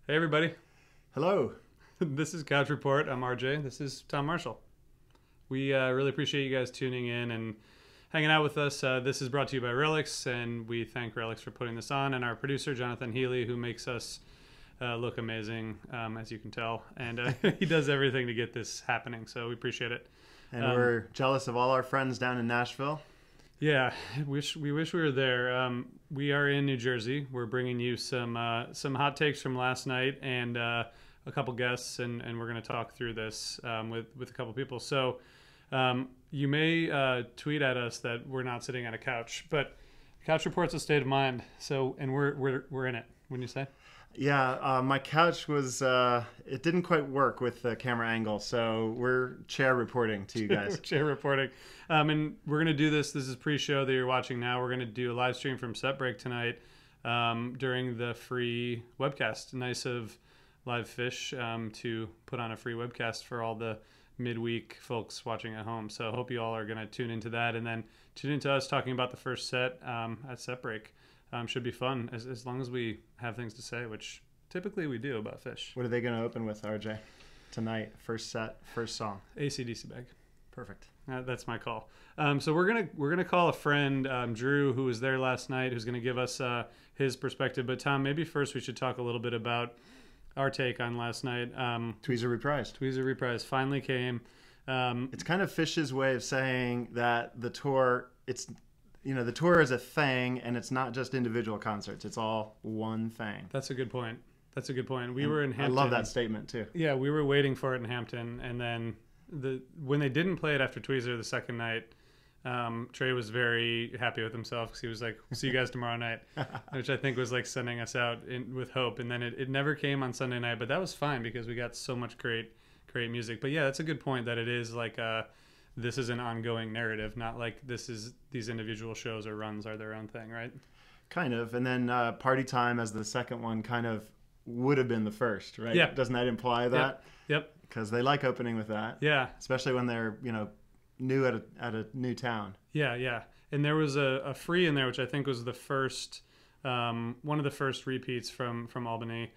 Hey everybody, Hello. this is Couch Report. I'm RJ. This is Tom Marshall. We really appreciate you guys tuning in and hanging out with us. This is brought to you by Relix, and we thank Relix for putting this on, and our producer Jonathan Healy, who makes us look amazing, as you can tell, and he does everything to get this happening. So we appreciate it. And we're jealous of all our friends down in Nashville. Yeah, we wish we were there. We are in New Jersey. We're bringing you some hot takes from last night and a couple guests, and we're going to talk through this with a couple people. So you may tweet at us that we're not sitting on a couch, but Couch Report's a state of mind. So and we're in it. Wouldn't you say? Yeah, my couch was, it didn't quite work with the camera angle, so we're chair reporting to you guys. Chair reporting. And we're going to do this. This is pre-show that you're watching now. We're going to do a live stream from Set Break tonight during the free webcast. Nice of Live Fish to put on a free webcast for all the midweek folks watching at home. So I hope you all are going to tune into that and then tune into us talking about the first set at Set Break. Should be fun as long as we have things to say, which typically we do about Fish. What are they going to open with, RJ? Tonight, first set, first song. AC/DC Bag. Perfect. That's my call. So we're gonna call a friend, Drew, who was there last night, who's gonna give us his perspective. But Tom, maybe first we should talk a little bit about our take on last night. Tweezer reprised. Tweezer Reprise finally came. It's kind of Fish's way of saying that the tour, the tour is a thing, and it's not just individual concerts. It's all one thing. That's a good point. We were in Hampton. I love that statement too. Yeah, we were waiting for it in Hampton, and then when they didn't play it after Tweezer the second night, Trey was very happy with himself because he was like, "See you guys tomorrow night," which I think was like sending us out with hope. And then it never came on Sunday night, but that was fine because we got so much great music. But yeah, that's a good point that it is like this is an ongoing narrative, not like these individual shows or runs are their own thing, right? Kind of. And then Party Time as the second one kind of would have been the first, right? Yeah. Doesn't that imply that? Yep. Because they like opening with that. Yeah. Especially when they're, new at a new town. Yeah. And there was a free in there, which I think was the first, one of the first repeats from Albany.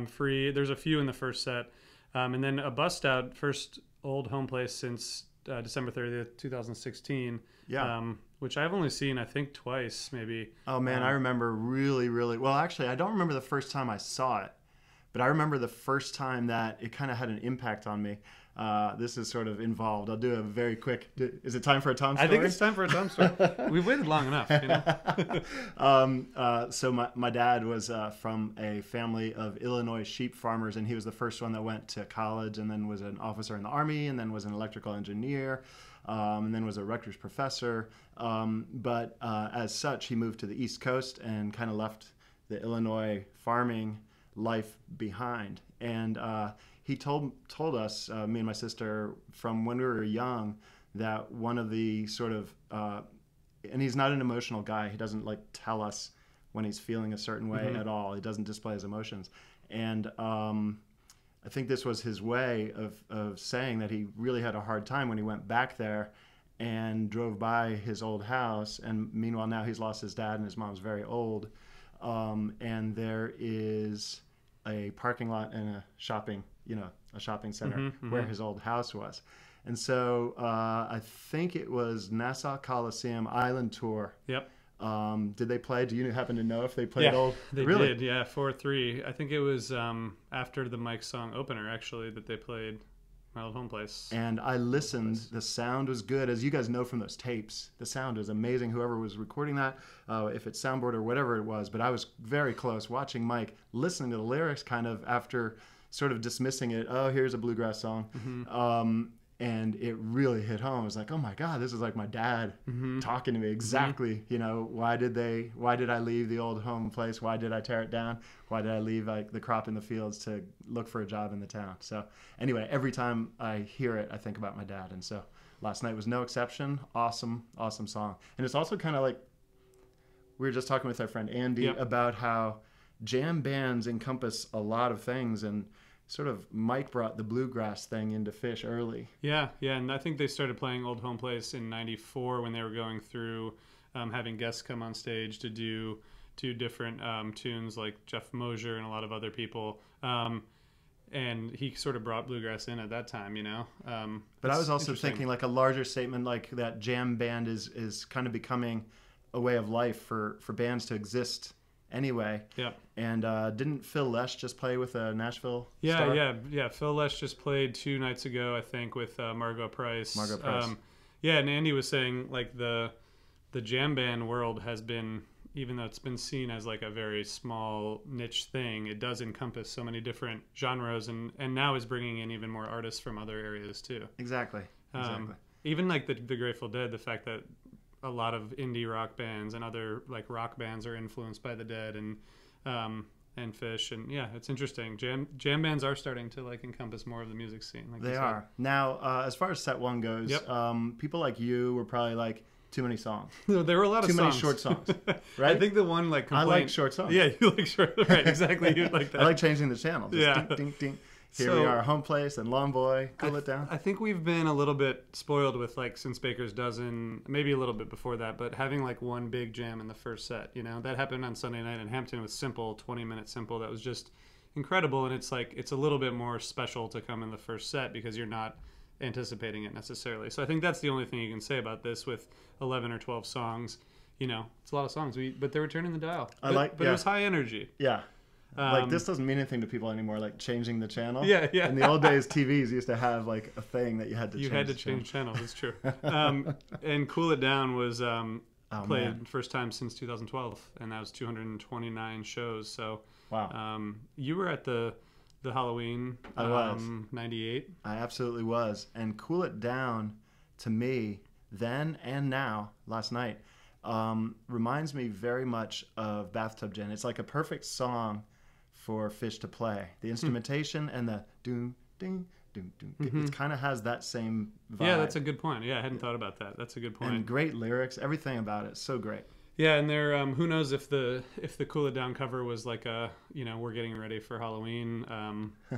Free. There's a few in the first set. And then a bust out, first old home place since December 30th, 2016. Yeah. Which I've only seen, I think, twice, maybe. Oh, man, I remember really, really... Well, actually, I don't remember the first time I saw it, but I remember the first time that it kind of had an impact on me. This is sort of involved. I'll do a very quick... Is it time for a Tom story? I think it's time for a Tom story. We've waited long enough, So my dad was from a family of Illinois sheep farmers, and he was the first one that went to college and then was an officer in the Army and then was an electrical engineer. And then was a Rutgers professor. But as such, he moved to the East Coast and kind of left the Illinois farming life behind. And he told us, me and my sister, from when we were young, that one of the sort of, and he's not an emotional guy. He doesn't like tell us when he's feeling a certain way at all. He doesn't display his emotions. And I think this was his way of saying that he really had a hard time when he went back there and drove by his old house. And meanwhile, now he's lost his dad and his mom's very old. And there is a parking lot and a shopping center where his old house was. And so I think it was Nassau Coliseum Island Tour. Yep. Did they play? Do you happen to know if they played old? They really? did, yeah, 4-3. I think it was after the Mike song opener, actually, that they played My Old Home Place. And I listened. The sound was good. As you guys know from those tapes, the sound was amazing, whoever was recording that, if it's soundboard or whatever it was. But I was very close watching Mike, listening to the lyrics kind of after sort of dismissing it. Oh, here's a bluegrass song. And it really hit home. I was like, oh my God, this is like my dad talking to me exactly. Why did I leave the old home place? Why did I tear it down? Why did I leave like the crop in the fields to look for a job in the town? So anyway, every time I hear it, I think about my dad. And so last night was no exception. Awesome song. And it's also kind of like, we were just talking with our friend Andy about how jam bands encompass a lot of things, and sort of Mike brought the bluegrass thing into Fish early. Yeah, and I think they started playing Old Home Place in '94 when they were going through having guests come on stage to do different tunes like Jeff Mosier and a lot of other people. And he sort of brought bluegrass in at that time, you know. But I was also thinking like a larger statement, like that jam band is kind of becoming a way of life for bands to exist anyway. Yeah. And didn't Phil Lesh just play with a Nashville Yeah, star? yeah. Phil Lesh just played 2 nights ago, I think, with Margot Price. Margot Price. Yeah, and Andy was saying like the jam band world has been, even though it's been seen as like a very small niche thing, it does encompass so many different genres, and now is bringing in even more artists from other areas too. Exactly. Even like the Grateful Dead, the fact that a lot of indie rock bands and other like rock bands are influenced by the Dead and Fish, and yeah, it's interesting. Jam bands are starting to like encompass more of the music scene. Like they are now. As far as set one goes, people like you were probably like, too many songs. No, there were a lot of too songs. many short songs, right? I think the one like complaint, I like short songs. Yeah, you like short. Right, exactly. You like that. I like changing the channel. Just Yeah. ding, ding, ding. Here we are, Home Place and Long Boy. Cool it down. I think we've been a little bit spoiled with like since Baker's Dozen, maybe a little bit before that, but having like one big jam in the first set. You know, that happened on Sunday night in Hampton with Simple, 20-minute Simple. That was just incredible, and it's like it's a little bit more special to come in the first set because you're not anticipating it necessarily. So I think that's the only thing you can say about this with 11 or 12 songs. You know, it's a lot of songs, but they were turning the dial. But it was high energy. Yeah. Like this doesn't mean anything to people anymore, like changing the channel. Yeah. In the old days, TVs used to have like a thing that you had to change. You had to change channels, it's true. And Cool It Down was played first time since 2012, and that was 229 shows. So wow. You were at the Halloween. I was 98. I absolutely was. And Cool It Down, to me, then and now, last night, reminds me very much of Bathtub Gin. It's like a perfect song for Fish to play. The instrumentation and the doom, ding, doom, doom. It kind of has that same vibe. Yeah, that's a good point. Yeah, I hadn't thought about that. That's a good point. And great lyrics. Everything about it. So great. Yeah, and there, who knows if the Cool It Down cover was like a, you know, we're getting ready for Halloween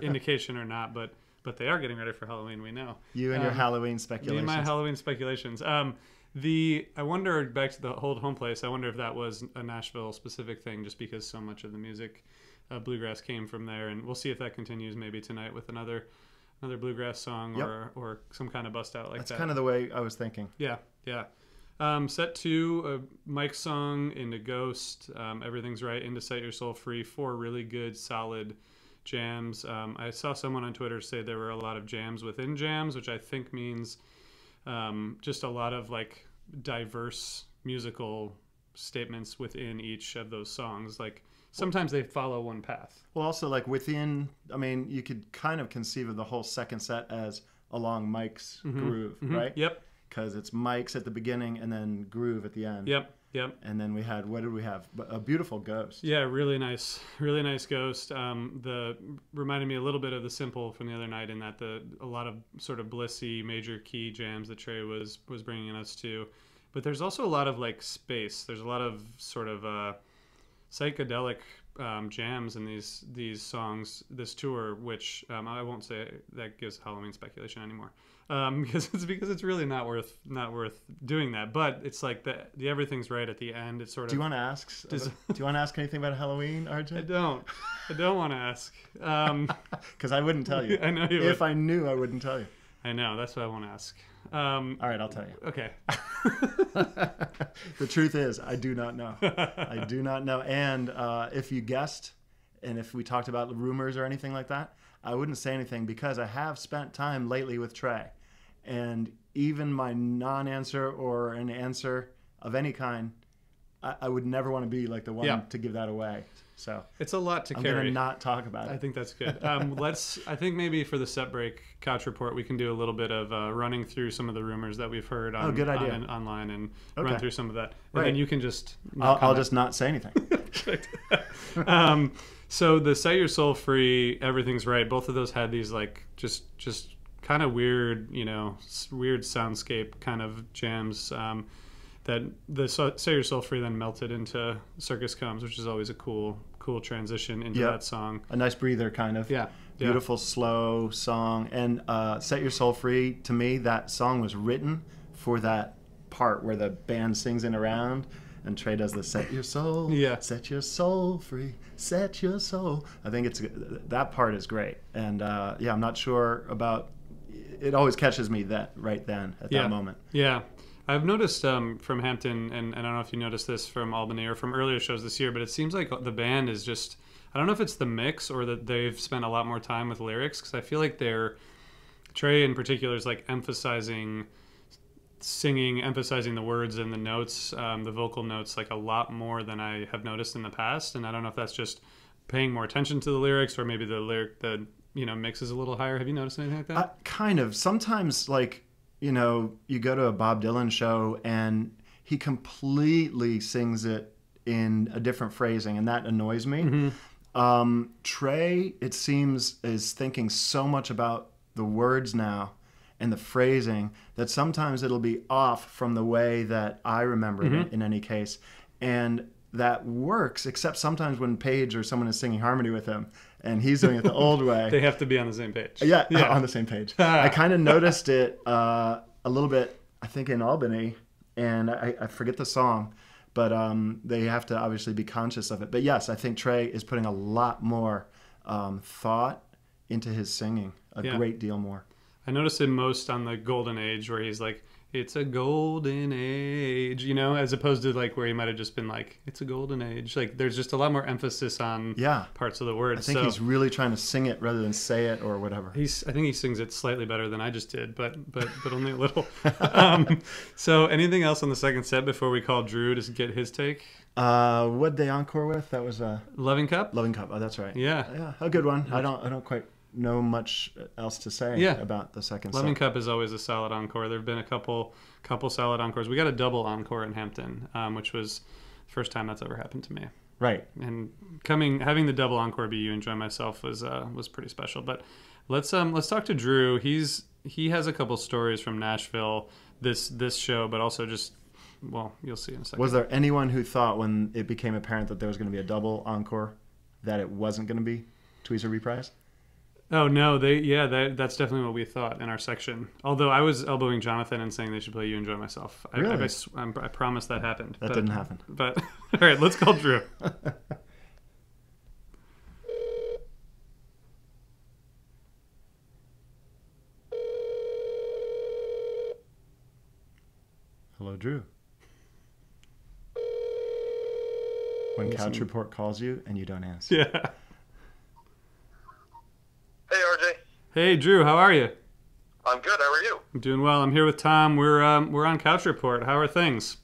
indication or not, but they are getting ready for Halloween, we know. You and your Halloween speculations. Me and my Halloween speculations. I wonder, back to the Hold Home Place, I wonder if that was a Nashville specific thing, just because so much of the music, bluegrass came from there, and we'll see if that continues maybe tonight with another bluegrass song or some kind of bust out like that. That's kind of the way I was thinking. Yeah. Set 2, Mike's song into Ghost, Everything's Right, into Set Your Soul Free, 4 really good, solid jams. I saw someone on Twitter say there were a lot of jams within jams, which I think means just a lot of like diverse musical statements within each of those songs. Like sometimes they follow one path. Well, also like within, I mean, you could kind of conceive of the whole second set as along Mike's groove, right? Yep. Because it's Mike's at the beginning and then groove at the end. Yep. And then we had, what did we have? A beautiful Ghost. Yeah, really nice Ghost. The reminded me a little bit of the Simple from the other night, in that a lot of sort of blissy major key jams that Trey was bringing us to, but there's also a lot of like space. There's a lot of sort of psychedelic jams in these songs, this tour, which I won't say that gives Halloween speculation anymore. Because it's really not worth doing that. But it's like the Everything's Right at the end. It's sort of. Do you want to ask? Do you want to ask anything about Halloween, RJ? I don't want to ask. Because I wouldn't tell you. I know you If would. I knew, I wouldn't tell you. I know. That's what I want to ask. All right, I'll tell you. Okay. The truth is, I do not know. I do not know. And if you guessed, and if we talked about the rumors or anything like that, I wouldn't say anything, because I have spent time lately with Trey. And even my non-answer or an answer of any kind, I would never want to be like the one to give that away. So it's a lot to I'm carry. going to not talk about it. I think that's good. I think maybe for the set break couch report, we can do a little bit of running through some of the rumors that we've heard good idea. Online and run through some of that. And right. then you can just... I'll just not say anything. So the Set Your Soul Free, Everything's Right, both of those had these like just kind of weird, weird soundscape kind of jams that the Set Your Soul Free then melted into Circus Comes, which is always a cool transition into that song. A nice breather, kind of. Yeah. Beautiful, slow song. And Set Your Soul Free, to me, that song was written for that part where the band sings in a round. and Trey does the set your soul, Yeah. set your soul free, set your soul. I think that part is great. And yeah, I'm not sure about, it always catches me right then at that moment. Yeah. I've noticed from Hampton, and I don't know if you noticed this from Albany or from earlier shows this year, but it seems like the band is just, I don't know if it's the mix or that they've spent a lot more time with lyrics, because I feel like Trey in particular is like emphasizing singing, emphasizing the words and the notes, the vocal notes, like a lot more than I have noticed in the past. And I don't know if that's just paying more attention to the lyrics, or maybe the mix is a little higher. Have you noticed anything like that? Kind of. Sometimes, like, you go to a Bob Dylan show and he completely sings it in a different phrasing, and that annoys me. Trey, it seems, is thinking so much about the words now and the phrasing that sometimes it'll be off from the way that I remember it in any case. And that works, except sometimes when Paige or someone is singing harmony with him and he's doing it the old way. They have to be on the same page. Yeah. On the same page. I kind of noticed it a little bit, I think, in Albany, and I forget the song, but they have to obviously be conscious of it. But yes, I think Trey is putting a lot more thought into his singing, a great deal more. I noticed it most on the Golden Age, where he's like, it's a golden age, as opposed to like where he might have just been like, it's a golden age. Like there's just a lot more emphasis on parts of the words. I think he's really trying to sing it rather than say it or whatever. I think he sings it slightly better than I just did, but only a little. So anything else on the second set before we call Drew to get his take? What'd they encore with? That was Loving Cup? Loving Cup. Oh, that's right. Yeah, a good one. I don't quite know much else to say about the second set. Loving Cup is always a solid encore. There have been a couple solid encores. We got a double encore in Hampton, which was the first time that's ever happened to me. Right. And having the double encore be You Enjoy Myself was pretty special. But let's talk to Drew. He has a couple stories from Nashville this show, but also just, well, you'll see in a second. Was there anyone who thought when it became apparent that there was going to be a double encore that it wasn't going to be Tweezer Reprise? Oh no, that's definitely what we thought in our section. Although I was elbowing Jonathan and saying they should play You Enjoy Myself. Really? I promise that happened. That didn't happen. But all right, let's call Drew. Hello, Drew. When Couch Report calls you and you don't answer. Yeah. Hey, RJ. Hey, Drew. How are you? I'm good. How are you? I'm doing well. I'm here with Tom. We're on Couch Report. How are things?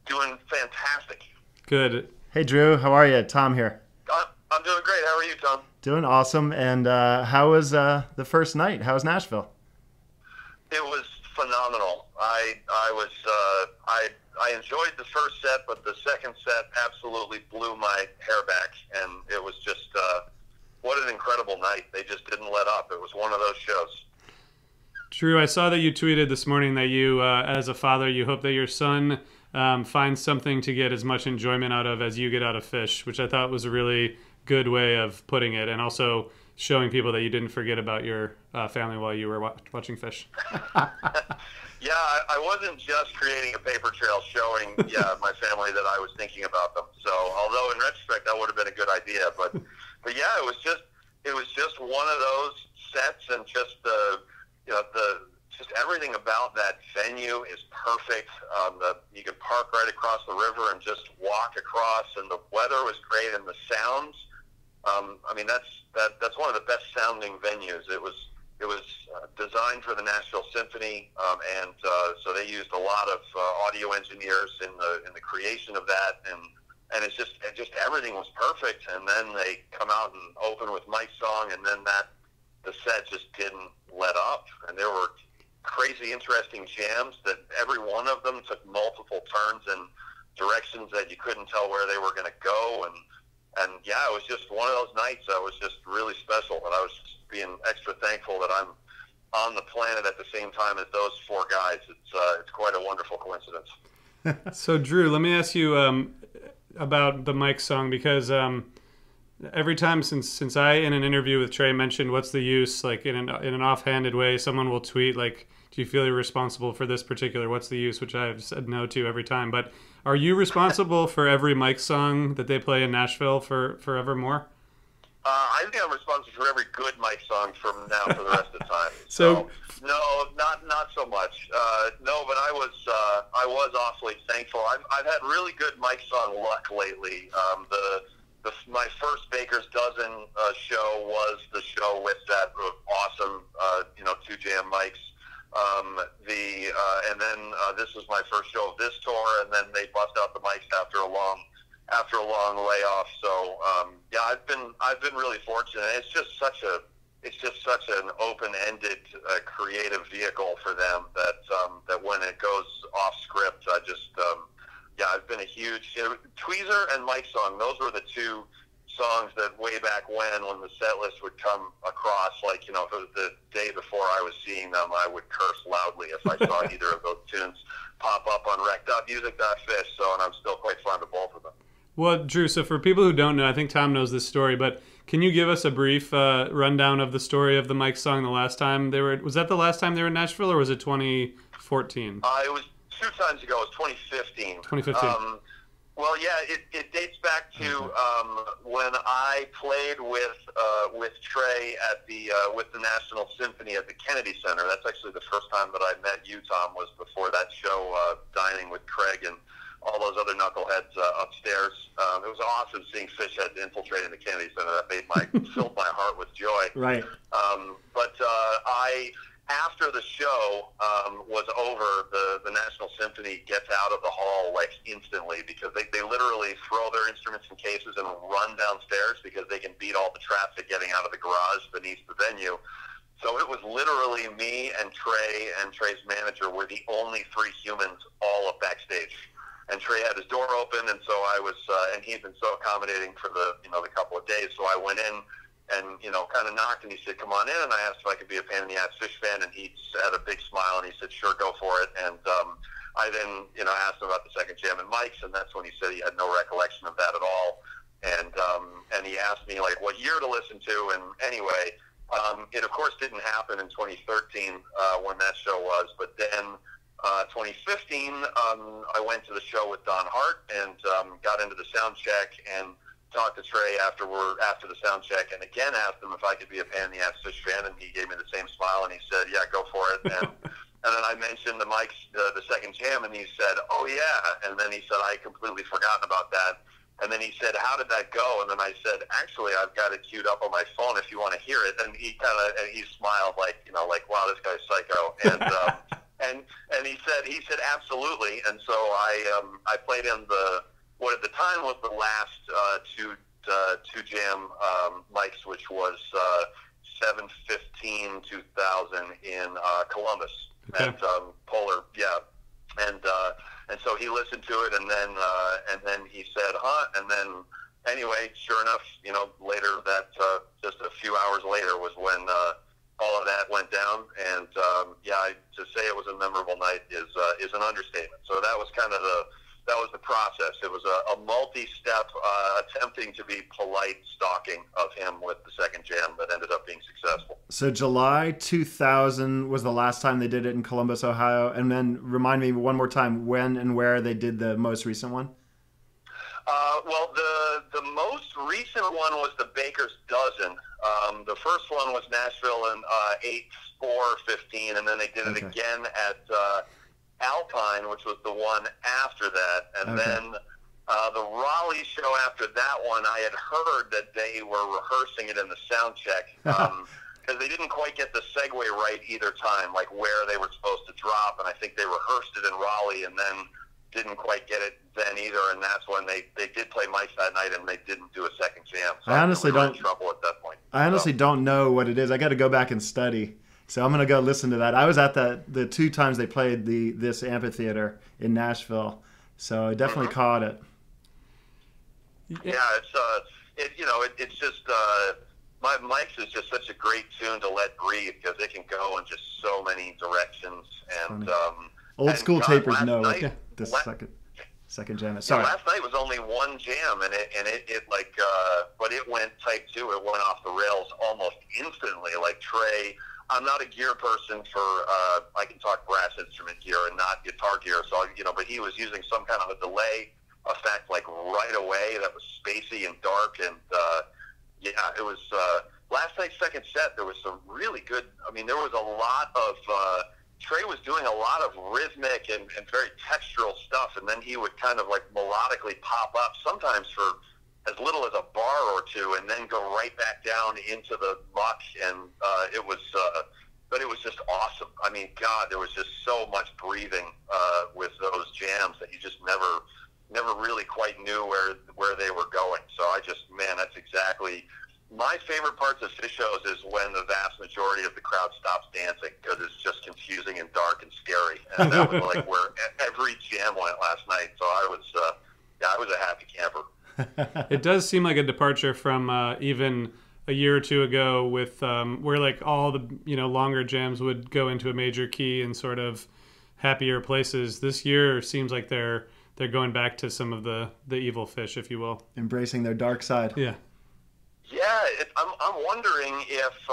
Doing fantastic. Good. Hey, Drew. How are you? Tom here. I'm doing great. How are you, Tom? Doing awesome. And how was the first night? How was Nashville? It was phenomenal. I enjoyed the first set, but the second set absolutely blew my hair back, and it was just what an incredible night. They just didn't let up. It was one of those shows. Drew, I saw that you tweeted this morning that you, as a father, you hope that your son finds something to get as much enjoyment out of as you get out of fish, which I thought was a really good way of putting it, and also showing people that you didn't forget about your family while you were watching fish. Yeah, I wasn't just creating a paper trail showing my family that I was thinking about them. So, although in retrospect that would have been a good idea, but yeah, it was just one of those sets, and just just everything about that venue is perfect. You can park right across the river and just walk across, and the weather was great, and the sounds. I mean, that's one of the best sounding venues. It was designed for the Nashville Symphony, and so they used a lot of audio engineers in the creation of that, and it's just everything was perfect. And then they come out and open with Mike's song, and then the set just didn't let up, and there were crazy interesting jams that every one of them took multiple turns in directions that you couldn't tell where they were going to go, and yeah, it was just one of those nights that was just really special, and I was just being extra thankful that I'm on the planet at the same time as those four guys. It's quite a wonderful coincidence. So, Drew, let me ask you about the Mike song, because every time since I, in an interview with Trey, mentioned what's the use, like in an offhanded way, someone will tweet like, do you feel you're responsible for this particular What's the Use, which I've said no to every time, but are you responsible for every Mike song that they play in Nashville for forevermore? I think I'm responsible for every good Mike song from now for the rest of the time. So no, not so much. No, but I was awfully thankful. I've had really good Mike song luck lately. My first Baker's Dozen show was the show with that awesome, two jam mics. And then this was my first show of this tour, and then they bust out the mics after a long layoff. So yeah, I've been really fortunate. It's just such an open-ended creative vehicle for them that when it goes off script, I've been a huge Tweezer and Mike song. Those were the two songs that way back when the set list would come across, like, if it was the day before I was seeing them, I would curse loudly if I saw either of those tunes pop up on rec.music.fish. So, and I'm still quite fond of both of them. Well, Drew, so for people who don't know, I think Tom knows this story, but can you give us a brief rundown of the story of the Mike song the last time they were? Was that the last time they were in Nashville, or was it 2014? It was 2 times ago. It was 2015. 2015. Well, yeah, it dates back to when I played with Trey at with the National Symphony at the Kennedy Center. That's actually the first time that I met you, Tom, was before that show, Dining with Craig and all those other knuckleheads upstairs. It was awesome seeing Fishheads infiltrating the Kennedy Center. That filled my heart with joy. Right. But after the show was over, the National Symphony gets out of the hall like instantly, because they literally throw their instruments in cases and run downstairs because they can beat all the traffic getting out of the garage beneath the venue. So it was literally me and Trey's manager were the only 3 humans all up backstage. And Trey had his door open, and so I was, and he'd been so accommodating for the couple of days. So I went in and, kind of knocked, and he said, "Come on in." And I asked if I could be a Pain in the Ass Fish fan, and he had a big smile, and he said, "Sure, go for it." And I then, asked him about the second jam and mics, and that's when he said he had no recollection of that at all. And he asked me, like, what year to listen to. And anyway, it, of course, didn't happen in 2013 when that show was. But then 2015, I went to the show with Don Hart and got into the sound check and talked to Trey after the sound check, and again asked him if I could be a Pain in the Ass Fish fan, and he gave me the same smile, and he said, "Yeah, go for it." And then I mentioned the mics, the second jam, and he said, "Oh yeah." And then he said, "I completely forgotten about that." And then he said, "How did that go?" And then I said, "Actually, I've got it queued up on my phone if you want to hear it." And he smiled like, "Wow, this guy's psycho." And and he said absolutely. And so I played him what at the time was the last two jam mics, which was 7/15/2000 in Columbus. Okay. At Polar, yeah. And so he listened to it, and then he said, "Huh?" And then anyway, sure enough, later that just a few hours later was when all of that went down. And to say it was a memorable night is an understatement. So that was kind of the process. It was a multi-step attempting to be polite stalking of him with the second jam that ended up being successful. So July 2000 was the last time they did it in Columbus, Ohio. And then remind me one more time when and where they did the most recent one. Well, the most recent one was the Baker's Dozen. The first one was Nashville in 8/4/15, and then they did it again at Alpine, which was the one after that. And then the Raleigh show after that one, I had heard that they were rehearsing it in the sound check because they didn't quite get the segue right either time, like where they were supposed to drop. And I think they rehearsed it in Raleigh and then didn't quite get it then either. And that's when they did play mics that night, and they didn't do a second jam. So I honestly we were in trouble at that point. I honestly don't know what it is. I got to go back and study. So I'm going to go listen to that. I was at the 2 times they played this amphitheater in Nashville. So I definitely caught it. Yeah, it's just my Mike's is just such a great tune to let breathe because it can go in just so many directions. And old school tapers know night, this second jam. Sorry. Last night was only one jam, and it but it went type 2. It went off the rails almost instantly. Like Trey I'm not a gear person for, I can talk brass instrument gear and not guitar gear. So, but he was using some kind of a delay effect like right away that was spacey and dark. And, it was, last night's second set, there was some really good, there was a lot of, Trey was doing a lot of rhythmic and very textural stuff. And then he would kind of like melodically pop up sometimes for as little as a bar or two, and then go right back down into the muck, and but it was just awesome. God, there was just so much breathing with those jams that you just never really quite knew where they were going. So that's exactly my favorite parts of Fish shows is when the vast majority of the crowd stops dancing, because it's just confusing and dark and scary. And that was like where every jam went last night. So I was a happy camper. It does seem like a departure from even a year or two ago, with where like all the longer jams would go into a major key and sort of happier places. This year seems like they're going back to some of the evil Fish, if you will, embracing their dark side. Yeah. I'm wondering if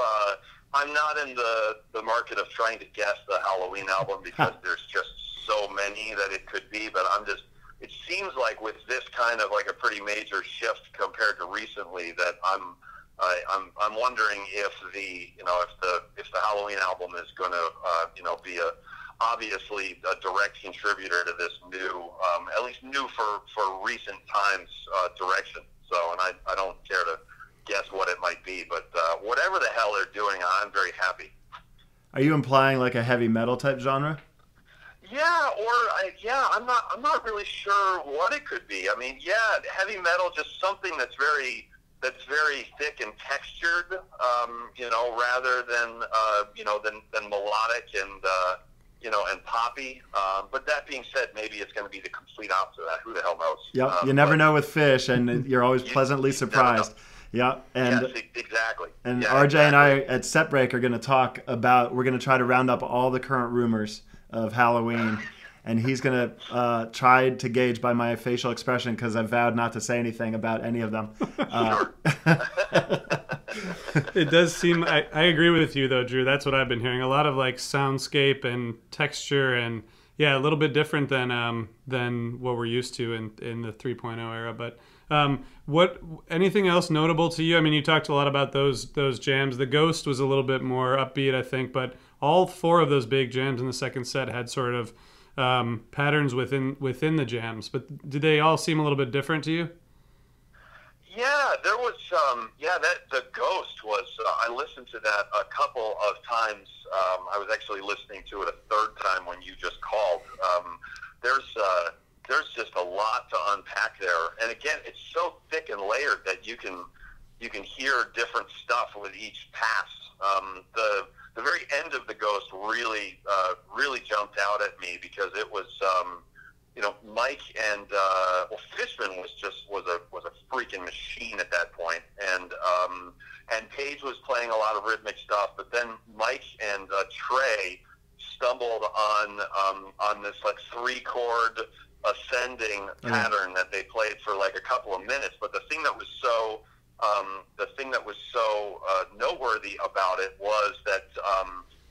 I'm not in the market of trying to guess the Halloween album, because there's just so many that it could be, but it seems like with this kind of like a pretty major shift compared to recently, that I'm wondering if if the Halloween album is going to be obviously a direct contributor to this new, at least new for recent times direction. So, and I don't care to guess what it might be, but whatever the hell they're doing, I'm very happy. Are you implying like a heavy metal type genre? Yeah, I'm not really sure what it could be. Heavy metal, just something that's very thick and textured, rather than melodic and poppy. But that being said, maybe it's going to be the complete opposite of that. Who the hell knows? Yep, you never know with Fish, and you're always pleasantly surprised. Yeah, and yes, exactly. And yeah, RJ exactly. and I at Setbreak are going to talk about. We're going to try to round up all the current rumors of Halloween, and he's going to try to gauge by my facial expression, because I vowed not to say anything about any of them. It does seem, I agree with you though, Drew. That's what I've been hearing. A lot of like soundscape and texture, and a little bit different than what we're used to in the 3.0 era. But anything else notable to you? You talked a lot about those jams. The Ghost was a little bit more upbeat, I think, but all four of those big jams in the second set had sort of patterns within the jams. But did they all seem a little bit different to you? Yeah, there was. The Ghost was. I listened to that a couple of times. I was actually listening to it a third time when you just called. There's just a lot to unpack there, and again, it's so thick and layered that you can hear different stuff with each pass. The very end of the Ghost really jumped out at me, because it was Mike and Fishman was a freaking machine at that point, and Paige was playing a lot of rhythmic stuff, but then Mike and Trey stumbled on this like 3-chord ascending pattern that they played for like a couple of minutes. But the thing that was so noteworthy about it was that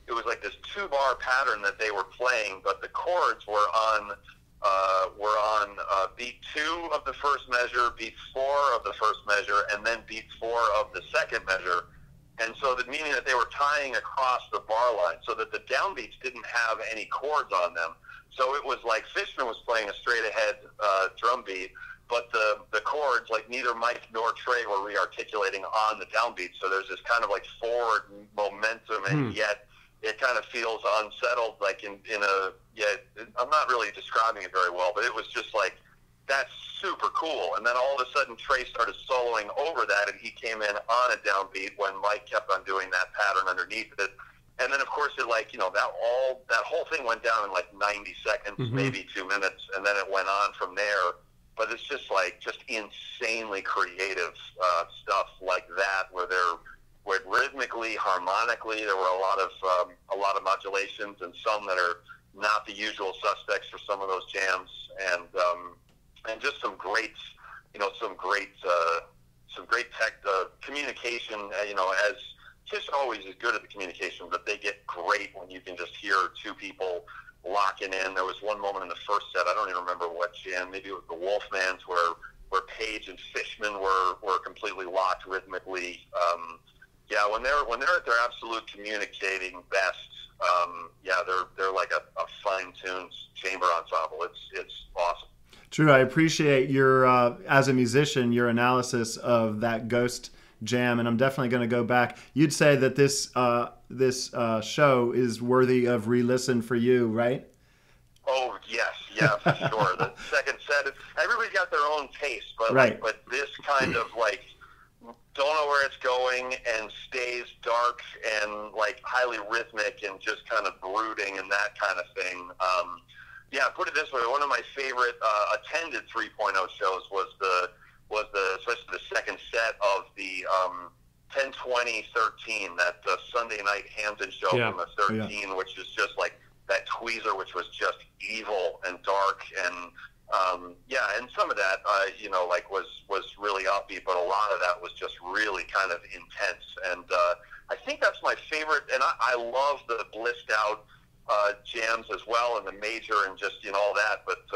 it was like this 2-bar pattern that they were playing, but the chords were on beat 2 of the first measure, beat 4 of the first measure, and then beat 4 of the second measure. And so meaning that they were tying across the bar line, so that the downbeats didn't have any chords on them. So it was like Fishman was playing a straight ahead drum beat, but the chords, like neither Mike nor Trey were re-articulating on the downbeat. So there's this kind of like forward momentum, and yet it kind of feels unsettled, like in I'm not really describing it very well, but it was just like, that's super cool. And then all of a sudden Trey started soloing over that, and he came in on a downbeat when Mike kept on doing that pattern underneath it. And then of course it that whole thing went down in like 90 seconds, maybe 2 minutes, and then it went on from there. But it's just insanely creative stuff like that, where rhythmically, harmonically, there were a lot of modulations, and some that are not the usual suspects for some of those jams, and just some great tech communication. As Kish always is good at the communication, but they first set. I don't even remember what jam. Maybe it was the Wolfmans, where Page and Fishman were completely locked rhythmically. Yeah, when they're at their absolute communicating best, yeah, they're like a fine-tuned chamber ensemble. It's awesome. Drew, I appreciate your as a musician, your analysis of that Ghost jam, and I'm definitely going to go back. You'd say that this show is worthy of re-listen for you, right? Oh yes, yeah, for sure. The second set, everybody's got their own taste, but right. but this kind of like don't know where it's going and stays dark and like highly rhythmic and just kind of brooding and that kind of thing. Yeah, put it this way, one of my favorite attended 3.0 shows was especially the second set of the 10/20/13, that Sunday night Hampton show from the 13, which is just like that tweezer, which was just evil and dark and yeah, and some of that like was really upbeat, but a lot of that was just really kind of intense. And I think that's my favorite. And I love the blissed out jams as well, and the major and just all that. But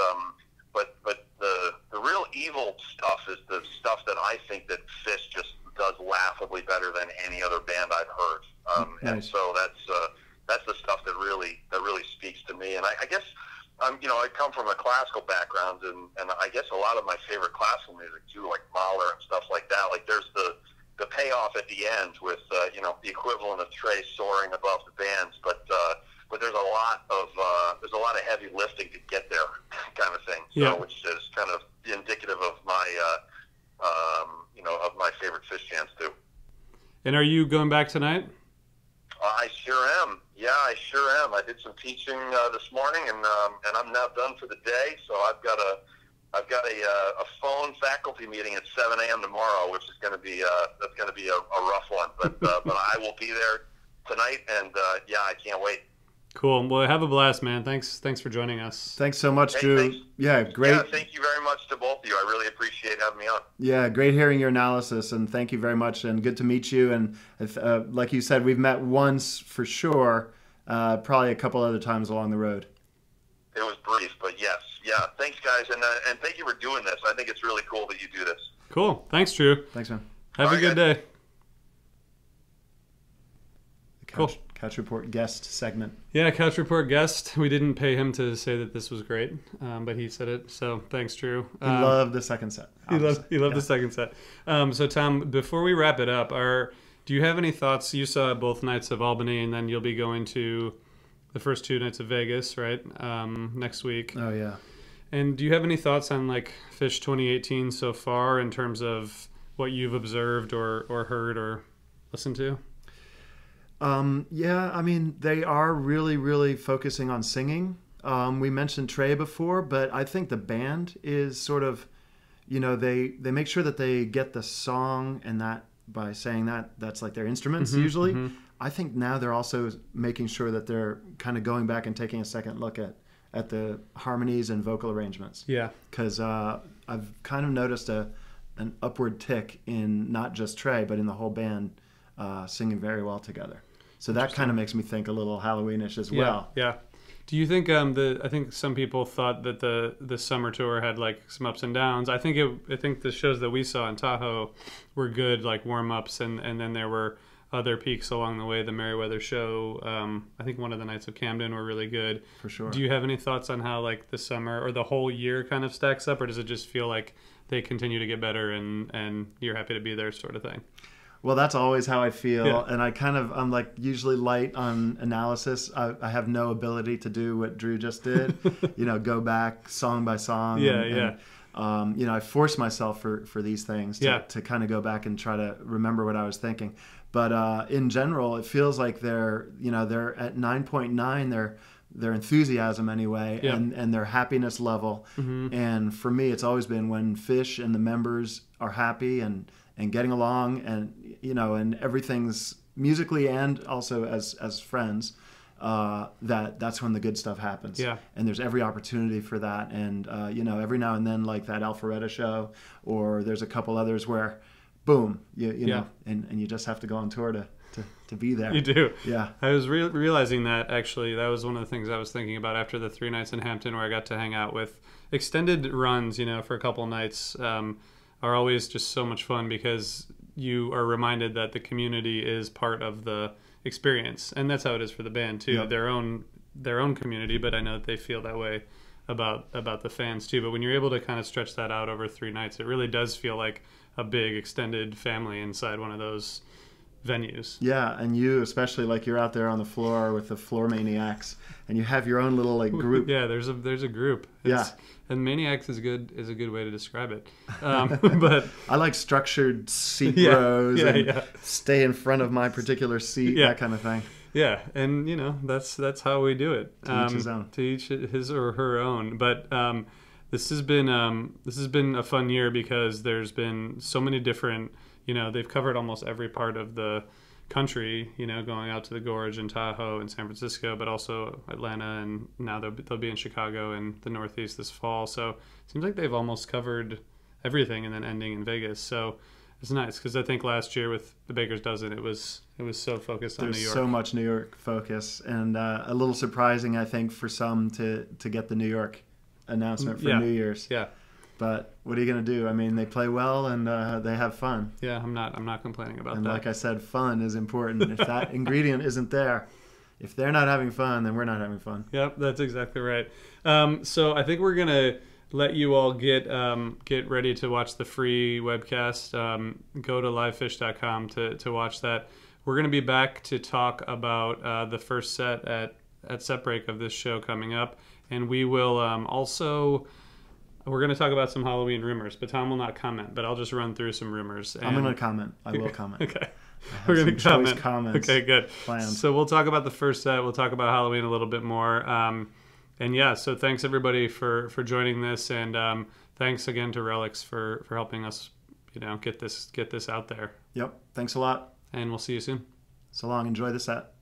the real evil stuff is the stuff that I think that Fish just does laughably better than any other band I've heard. Nice. And so that's the stuff that really speaks to me. And I guess I come from a classical background, and I guess a lot of my favorite classical music too, like Mahler and stuff like that. Like there's the payoff at the end with the equivalent of Trey soaring above the bands, but there's a lot of heavy lifting to get there, kind of thing. So, which is kind of indicative of my of my favorite Fish jams too. And are you going back tonight? I sure am. Yeah, I sure am. I did some teaching this morning, and I'm now done for the day. So I've got a phone faculty meeting at 7 a.m. tomorrow, which is going to be a rough one. But I will be there tonight, and yeah, I can't wait. Cool. Well, have a blast, man. Thanks for joining us. Thanks so much, Drew. Thanks. Yeah, great. Yeah, thank you very much to both of you. I really appreciate having me on. Yeah, great hearing your analysis, and thank you very much, and good to meet you. And like you said, we've met once for sure, probably a couple other times along the road. It was brief, but yes. Yeah, thanks, guys, and thank you for doing this. I think it's really cool that you do this. Cool. Thanks, Drew. Thanks, man. Have a good day. Cool. Couch Report guest segment. Yeah, Couch Report guest. We didn't pay him to say that this was great, but he said it. So thanks, Drew. He loved the second set. He loved the second set. So Tom, before we wrap it up, do you have any thoughts? You saw both nights of Albany, and then you'll be going to the first two nights of Vegas, right? Next week. Oh yeah. And do you have any thoughts on like Fish 2018 so far in terms of what you've observed or heard or listened to? Yeah, I mean, they are really, really focusing on singing. We mentioned Trey before, but I think the band is sort of, they make sure that they get the song, and that by saying that's like their instruments usually. Mm-hmm. I think now they're also making sure that they're kind of going back and taking a second look at the harmonies and vocal arrangements. Yeah. Because I've kind of noticed an upward tick in not just Trey, but in the whole band singing very well together. So that kind of makes me think a little Halloweenish as well. Yeah. Do you think I think some people thought that the summer tour had like some ups and downs. I think the shows that we saw in Tahoe were good, like warm ups, and then there were other peaks along the way. The Merriweather show, I think one of the nights of Camden were really good. For sure. Do you have any thoughts on how like the summer or the whole year kind of stacks up, or does it just feel like they continue to get better and you're happy to be there, sort of thing? Well, that's always how I feel, and I'm like usually light on analysis. I have no ability to do what Drew just did, go back song by song. I force myself for these things to kind of go back and try to remember what I was thinking. But in general, it feels like they're at 9.9. Their enthusiasm anyway, and their happiness level. Mm-hmm. And for me, it's always been when Fish and the members are happy and getting along, and and everything's musically and also as friends, that's when the good stuff happens. Yeah. And there's every opportunity for that. And every now and then, like that Alpharetta show, or there's a couple others where boom, you know, and you just have to go on tour to to be there. You do. Yeah. I was realizing that, actually. That was one of the things I was thinking about after the 3 nights in Hampton, where I got to hang out with extended runs, for a couple nights, are always just so much fun because you are reminded that the community is part of the experience. And that's how it is for the band too. Yep. Their own community, but I know that they feel that way about the fans too. But when you're able to kind of stretch that out over 3 nights, it really does feel like a big extended family inside one of those venues. Yeah, and you especially, like, you're out there on the floor with the floor maniacs, and you have your own little, like, group. Yeah, there's a group. And maniacs is a good way to describe it. But I like structured seat rows and stay in front of my particular seat, that kind of thing. Yeah, and that's how we do it. To each his own. To each his or her own. But this has been a fun year because there's been so many different. They've covered almost every part of the country. Going out to the Gorge and Tahoe and San Francisco, but also Atlanta, and now they'll be in Chicago and the Northeast this fall. So it seems like they've almost covered everything, and then ending in Vegas. So it's nice because I think last year with the Baker's Dozen, it was so focused on New York. There's so much New York focus, and a little surprising, I think, for some to get the New York announcement for New Year's. Yeah. But what are you going to do? I mean, they play well and they have fun. Yeah, I'm not complaining about that. And like I said, fun is important. If that ingredient isn't there, if they're not having fun, then we're not having fun. Yep, that's exactly right. So I think we're going to let you all get ready to watch the free webcast. Go to livefish.com to watch that. We're going to be back to talk about the first set at set break of this show coming up. And we will also... We're going to talk about some Halloween rumors, but Tom will not comment, but I'll just run through some rumors. I'm going to comment. I will comment. Okay. We're going to comment. Comments. Okay, good. Planned. So we'll talk about the first set. We'll talk about Halloween a little bit more. And yeah, so thanks everybody for joining this. And thanks again to Relix for helping us, get this out there. Yep. Thanks a lot. And we'll see you soon. So long. Enjoy the set.